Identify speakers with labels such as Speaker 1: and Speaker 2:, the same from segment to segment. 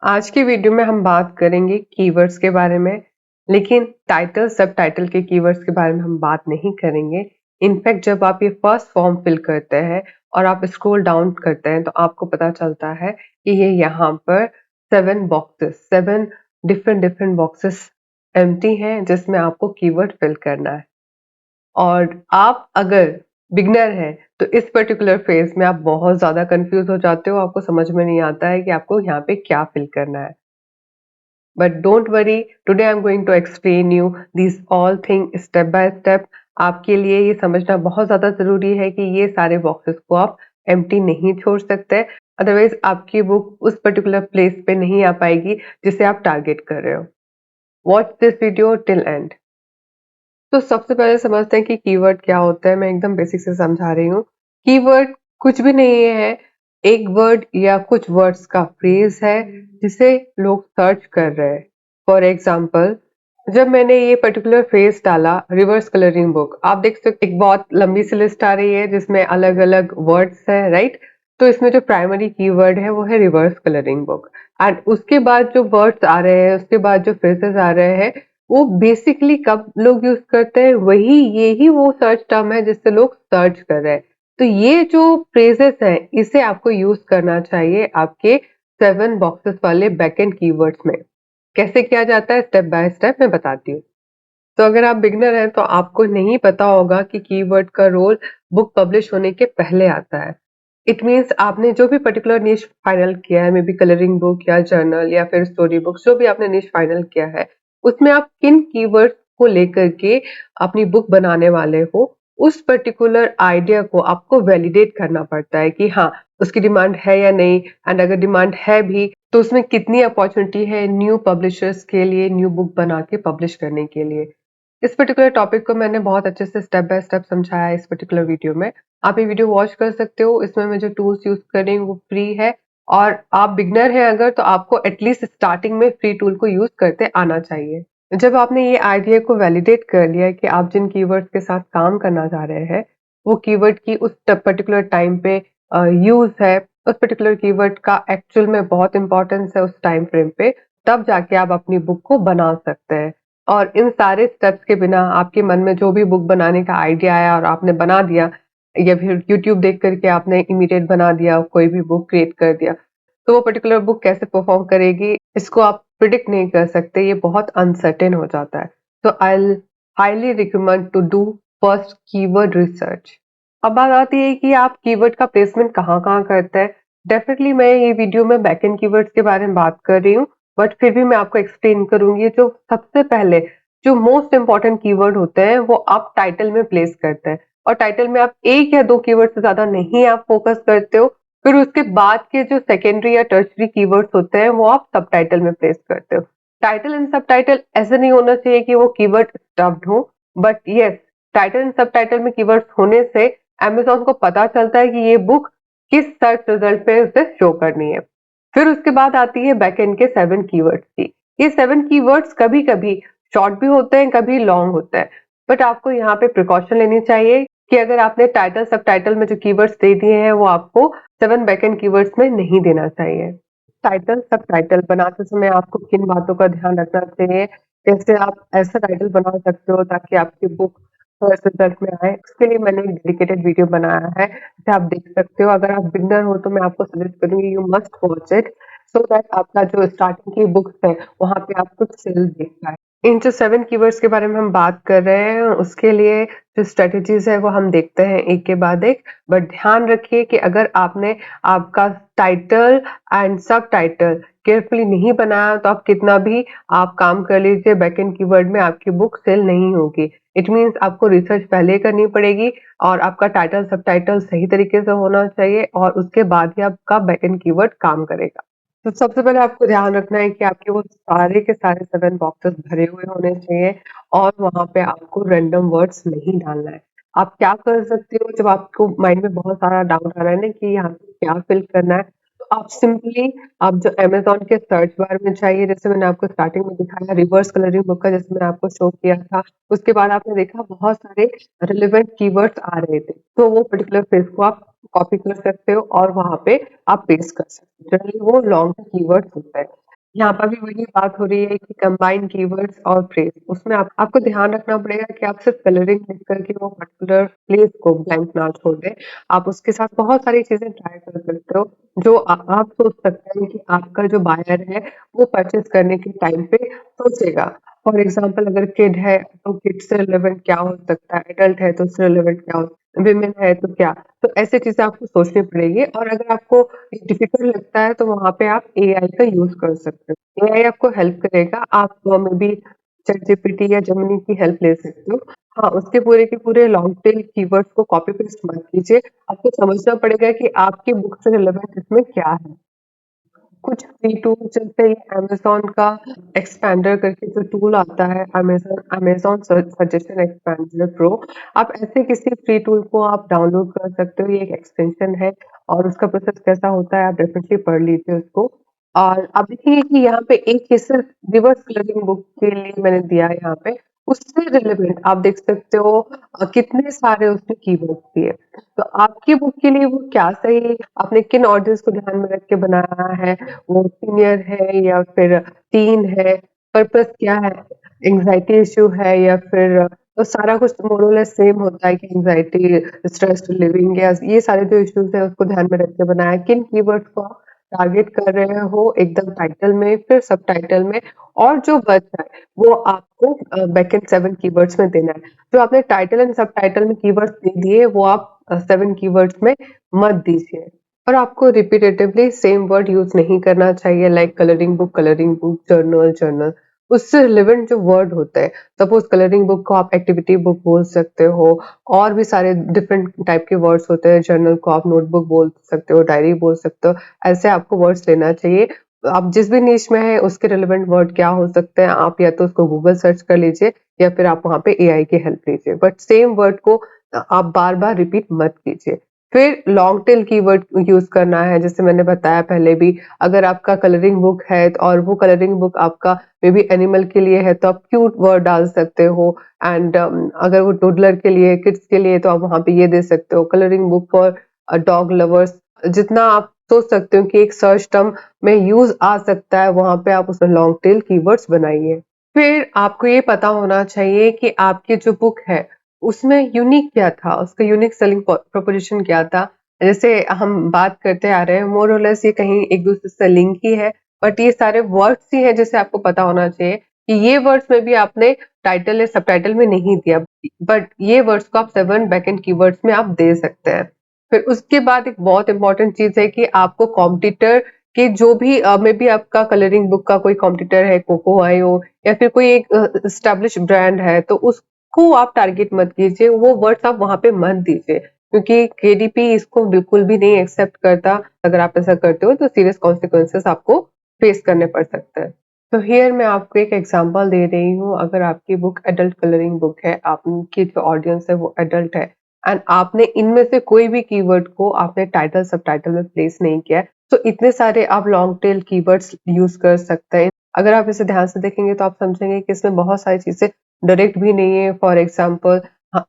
Speaker 1: आज की वीडियो में हम बात करेंगे कीवर्ड्स के बारे में, लेकिन टाइटल सबटाइटल के कीवर्ड्स के बारे में हम बात नहीं करेंगे। इनफैक्ट जब आप ये फर्स्ट फॉर्म फिल करते हैं और आप स्क्रॉल डाउन करते हैं तो आपको पता चलता है कि ये यहाँ पर 7 डिफरेंट डिफरेंट बॉक्सेस एम्प्टी हैं जिसमें आपको कीवर्ड फिल करना है। और आप अगर बिगनर हैं तो इस पर्टिकुलर फेज में आप बहुत ज़्यादा कंफ्यूज हो जाते हो, आपको समझ में नहीं आता है कि आपको यहाँ पे क्या फिल करना है। But don't worry, today I'm going to explain you these all things step by step. आपके लिए ये समझना बहुत ज़्यादा ज़रूरी है कि ये सारे बॉक्सेस को आप एम्प्टी नहीं छोड़ सकते, अदरवाइज आपकी बुक उस पर्टिकुलर प्लेस पे नहीं आ पाएगी जिसे आप टारगेट कर रहे हो। Watch this video till and. तो सबसे पहले समझते हैं कि कीवर्ड क्या होता है। मैं एकदम बेसिक से समझा रही हूँ। कीवर्ड कुछ भी नहीं है, एक वर्ड या कुछ वर्ड्स का फ्रेज है जिसे लोग सर्च कर रहे हैं। फॉर एग्जाम्पल, जब मैंने ये पर्टिकुलर फ्रेज डाला रिवर्स कलरिंग बुक, आप देख सकते एक बहुत लंबी सी लिस्ट आ रही है जिसमें अलग अलग वर्ड्स है, राइट। तो इसमें जो प्राइमरी कीवर्ड है वो है रिवर्स कलरिंग बुक, एंड उसके बाद जो वर्ड्स आ रहे हैं, उसके बाद जो फ्रेजेस आ रहे हैं, वो बेसिकली कब लोग यूज करते हैं, वही यही वो सर्च टर्म है जिससे लोग सर्च कर रहे हैं। तो ये जो फ्रेजेस हैं इसे आपको यूज करना चाहिए आपके 7 बॉक्सेस वाले बैकएंड कीवर्ड्स में। कैसे किया जाता है स्टेप बाय स्टेप मैं बताती हूँ। तो अगर आप बिगनर हैं तो आपको नहीं पता होगा कि कीवर्ड का रोल बुक पब्लिश होने के पहले आता है। इट मीन्स आपने जो भी पर्टिकुलर निश फाइनल किया है, मे बी कलरिंग बुक या जर्नल या फिर स्टोरी बुक, जो भी आपने निश फाइनल किया है, उसमें आप किन कीवर्ड्स को लेकर के अपनी बुक बनाने वाले हो, उस पर्टिकुलर आइडिया को आपको वैलिडेट करना पड़ता है कि हाँ, उसकी डिमांड है या नहीं, एंड अगर डिमांड है भी तो उसमें कितनी अपॉर्चुनिटी है न्यू पब्लिशर्स के लिए न्यू बुक बना के पब्लिश करने के लिए। इस पर्टिकुलर टॉपिक को मैंने बहुत अच्छे से स्टेप बाय स्टेप समझाया है इस पर्टिकुलर वीडियो में। आप ये वीडियो वॉच कर सकते हो। इसमें मैं जो टूल्स यूज कर रही हूँ वो फ्री है, और आप बिगनर हैं अगर तो आपको एटलीस्ट स्टार्टिंग में फ्री टूल को यूज करते आना चाहिए। जब आपने ये आइडिया को वैलिडेट कर लिया कि आप जिन कीवर्ड्स के साथ काम करना चाह रहे हैं वो कीवर्ड की उस पर्टिकुलर टाइम पे यूज है, उस पर्टिकुलर कीवर्ड का एक्चुअल में बहुत इंपॉर्टेंस है उस टाइम फ्रेम पे, तब जाके आप अपनी बुक को बना सकते हैं। और इन सारे स्टेप्स के बिना आपके मन में जो भी बुक बनाने का आइडिया आया और आपने बना दिया, या फिर यूट्यूब देख करके आपने इमीडिएट बना दिया, कोई भी बुक क्रिएट कर दिया, तो वो पर्टिकुलर बुक कैसे परफॉर्म करेगी इसको आप प्रिडिक्ट नहीं कर सकते, ये बहुत अनसर्टेन हो जाता है। तो I highly recommend to do first keyword research. अब बात आती है कि आप कीवर्ड का प्लेसमेंट कहाँ-कहाँ करते हैं। डेफिनेटली मैं ये वीडियो में बैकएंड कीवर्ड्स के बारे में बात कर रही हूँ, बट फिर भी मैं आपको एक्सप्लेन करूंगी। जो सबसे पहले जो मोस्ट इंपॉर्टेंट कीवर्ड होते हैं वो आप टाइटल में प्लेस करते हैं, और टाइटल में आप एक या दो कीवर्ड से ज्यादा नहीं आप फोकस करते हो। फिर उसके बाद के जो सेकेंडरी या टर्शरी कीवर्ड्स होते हैं वो आप सब टाइटल में प्लेस करते हो। टाइटल एंड सब टाइटल ऐसे नहीं होना चाहिए कि वो कीवर्ड स्टफ्ड हो, बट यस, टाइटल एंड सब टाइटल में कीवर्ड्स होने से अमेज़न को पता चलता है कि ये बुक किस सर्च रिजल्ट पे उसे शो करनी है। फिर उसके बाद आती है बैकएंड के 7 कीवर्ड्स की। ये 7 कीवर्ड्स कभी-कभी शॉर्ट भी होते हैं, कभी लॉन्ग होते हैं, बट आपको यहाँ पे प्रिकॉशन लेनी चाहिए कि अगर आपने टाइटल सब टाइटल में जो कीवर्ड्स दे दिए हैं वो आपको 7 बैकएंड कीवर्ड्स में नहीं देना चाहिए। टाइटल सब टाइटल बनाते समय आपको किन बातों का ध्यान रखना चाहिए, कैसे आप ऐसा टाइटल बना सकते हो ताकि आपकी बुक सर्च रिजल्ट में आए, उसके लिए मैंने एक डेडिकेटेड वीडियो बनाया है जिसे आप देख सकते हो। अगर आप बिगनर हो तो मैं आपको सजेस्ट करूंगी you must watch it, so that आपका जो स्टार्टिंग की बुक्स है वहां पे आप कुछ सेल देख पाए। इन जो 7 कीवर्ड्स के बारे में हम बात कर रहे हैं उसके लिए जो स्ट्रेटेजीज है वो हम देखते हैं एक के बाद एक, बट ध्यान रखिए कि अगर आपने आपका टाइटल एंड सब टाइटल केयरफुली नहीं बनाया तो आप कितना भी आप काम कर लीजिए बैकएंड कीवर्ड में आपकी बुक सेल नहीं होगी। इट मीन्स आपको रिसर्च पहले करनी पड़ेगी, और आपका टाइटल सब टाइटल सही तरीके से होना चाहिए, और उसके बाद ही आपका बैकएंड कीवर्ड काम करेगा। तो सबसे पहले आपको ध्यान रखना है कि आपके वो सारे के सारे 7 बॉक्सेस भरे हुए होने चाहिए, और वहां पे आपको रैंडम वर्ड्स नहीं डालना है। आप क्या कर सकते हो जब आपको माइंड में बहुत सारा डाउट आ रहा है ना कि यहाँ पे क्या फिल करना है, तो आप सिंपली आप जो अमेज़न के सर्च बार में जाइए, जैसे मैंने आपको स्टार्टिंग में दिखाया रिवर्स कलरिंग बुक का, जैसे मैंने आपको शो किया था। उसके बाद आपने देखा बहुत सारे रिलेवेंट कीवर्ड्स आ रहे थे, तो वो पर्टिकुलर फ्रेज को आप कॉपी कर सकते हो और वहां पे आप पेस्ट कर सकते हो। जनरली वो लॉन्ग कीवर्ड्स होता है। यहाँ पर भी वही बात हो रही है कि कंबाइन कीवर्ड्स और फ्रेज, उसमें आपको ध्यान रखना पड़ेगा कि आप सिर्फ कलरिंग लिख करके वो पर्टिकुलर प्लेस को ब्लैंक ना छोड़ दें। आप उसके साथ बहुत सारी चीजें ट्राई कर सकते हो जो आप सोच सकते हैं कि आपका जो बायर है वो परचेज करने के टाइम पे सोचेगा। फॉर एग्जाम्पल अगर किड है तो किड से रिलेवेंट क्या हो सकता है, एडल्ट है तो उससे रिलेवेंट क्या हो, विमेन है तो क्या। तो ऐसी चीजें आपको सोचनी पड़ेगी, और अगर आपको डिफिकल्ट लगता है तो वहाँ पे आप एआई का यूज कर सकते हो। एआई आपको हेल्प करेगा, आप मे बी चैट जीपीटी या जेमिनी की हेल्प ले सकते हो। हाँ, उसके पूरे के पूरे लॉन्ग टेल कीवर्ड्स को कॉपी पेस्ट मत कीजिए। आपको समझना पड़ेगा कि आपकी बुक से रिलेवेंट इसमें क्या है। कुछ फ्री टूल जैसे ये अमेज़न का एक्सपेंडर करके जो टूल आता है, अमेज़न सजेशन एक्सपेंडर प्रो, आप ऐसे किसी फ्री टूल को आप डाउनलोड कर सकते हो। ये एक एक्सटेंशन है और उसका प्रोसेस कैसा होता है आप डेफिनेटली पढ़ लीजिए उसको। और आप देखिए कि यहाँ पे एक ही सिर्फ रिवर्स कलरिंग बुक के लिए मैंने दिया है यहाँ पे, उससे रिलेवेंट आप देख सकते हो कितने सारे उसने कीवर्ड्स दिए। तो आपकी बुक के लिए वो क्या सही, आपने किन ऑडियंस को ध्यान में रख के बनाया है, वो सीनियर है या फिर टीन है, पर्पस क्या है, एंग्जाइटी इश्यू है या फिर, तो सारा कुछ मोर और लेस सेम होता है कि एंग्जाइटी, स्ट्रेस लिविंग या ये सारे जो इश्यूज है उसको ध्यान में रख के बनाया। किन कीवर्ड्स को आप टारगेट कर रहे हो एकदम टाइटल में, फिर सब टाइटल में, और जो बच है वो आपको बैकएंड 7 कीवर्ड्स में देना है। जो आपने टाइटल एंड सब टाइटल में कीवर्ड्स दे दिए वो आप 7 कीवर्ड्स में मत दीजिए। और आपको रिपीटेटिवली सेम वर्ड यूज नहीं करना चाहिए, like colouring book, journal journal. उससे रिलेवेंट जो वर्ड होते हैं, सपोज कलरिंग बुक को आप एक्टिविटी बुक बोल सकते हो, और भी सारे डिफरेंट टाइप के वर्ड्स होते हैं। जर्नल को आप नोटबुक बोल सकते हो, डायरी बोल सकते हो। ऐसे आपको वर्ड्स लेना चाहिए। आप जिस भी नीश में है उसके रिलेवेंट वर्ड क्या हो सकते हैं, आप या तो उसको गूगल सर्च कर लीजिए या फिर आप वहाँ पे एआई की हेल्प लीजिए, बट सेम वर्ड को आप बार-बार रिपीट मत कीजिए। फिर लॉन्ग टेल कीवर्ड यूज़ करना है, जैसे मैंने बताया पहले भी, अगर आपका कलरिंग बुक है और वो कलरिंग बुक आपका मे बी एनिमल के लिए है तो आप क्यूट वर्ड डाल सकते हो। एंड अगर वो टोडलर के लिए, किड्स के लिए, तो आप वहाँ पे ये दे सकते हो, colouring book for dog lovers. जितना आप सोच सकते हो कि एक सर्च टर्म में यूज़ आ सकता है, वहाँ पे आप उसमें लॉन्ग टेल कीवर्ड्स बनाइए। फिर आपको ये पता होना चाहिए कि आपकी जो बुक है, उसमें यूनिक क्या था, उसका यूनिक सेलिंग प्रोपोज़िशन क्या था। जैसे हम बात करते आ रहे हैं, मोर और लेस ये कहीं एक-दूसरे से लिंक ही है, बट ये सारे वर्ड्स ही हैं जिसे आपको पता होना चाहिए कि ये वर्ड्स में भी आपने टाइटल या सबटाइटल में नहीं दिया, बट ये वर्ड्स को आप 7 बैकएंड कीवर्ड्स में आप दे सकते हैं। फिर उसके बाद एक बहुत इम्पोर्टेंट चीज़ है कि आपको कॉम्पिटिटर कि जो भी मे बी आपका कलरिंग बुक का कोई कॉम्पिटिटर है, कोको आयो या फिर कोई एक एस्टेब्लिश ब्रांड है, तो उसको आप टारगेट मत कीजिए, वो वर्ड्स आप वहाँ पे मत दीजिए, क्योंकि केडीपी इसको बिल्कुल भी नहीं एक्सेप्ट करता। अगर आप ऐसा करते हो तो सीरियस कॉन्सिक्वेंसेस आपको फेस करने पड़ सकते हैं। तो हियर मैं आपको एक एग्जांपल दे रही हूँ। अगर आपकी बुक एडल्ट कलरिंग बुक है, आपकी जो ऑडियंस है वो एडल्ट है, एंड आपने इनमें से कोई भी कीवर्ड को आपने टाइटल सबटाइटल में प्लेस नहीं किया है, तो इतने सारे आप लॉन्ग टेल कीवर्ड्स यूज कर सकते हैं। अगर आप इसे ध्यान से देखेंगे तो आप समझेंगे कि इसमें बहुत सारी चीजें डायरेक्ट भी नहीं है। For example,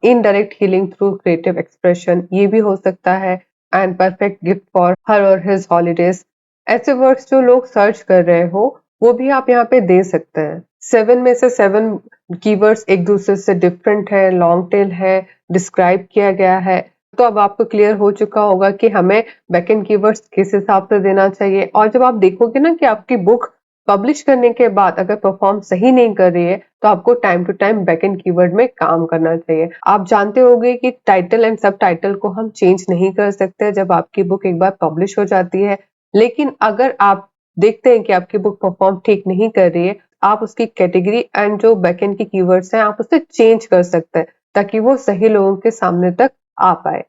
Speaker 1: indirect healing through creative expression, ये भी हो सकता है। And perfect gift for her और हिज हॉलीडेज, ऐसे वर्ड्स जो लोग सर्च कर रहे हो वो भी आप यहाँ पे दे सकते हैं। 7 में से 7 कीवर्ड्स एक दूसरे से डिफरेंट है, लॉन्ग टेल है, डिस्क्राइब किया गया है। तो अब आपको क्लियर हो चुका होगा कि हमें बैकएंड कीवर्ड्स किस हिसाब से देना चाहिए। और जब आप देखोगे ना कि आपकी बुक पब्लिश करने के बाद अगर परफॉर्म सही नहीं कर रही है, तो आपको time to time backend keyword में काम करना चाहिए। आप जानते होंगे कि टाइटल एंड सब टाइटल को हम चेंज नहीं कर सकते जब आपकी बुक एक बार पब्लिश हो जाती है। लेकिन अगर आप देखते हैं कि आपकी बुक परफॉर्म ठीक नहीं कर रही है, आप उसकी कैटेगरी एंड जो बैकएंड की कीवर्ड्स हैं आप उसे चेंज कर सकते हैं, ताकि वो सही लोगों के सामने तक आ पाए।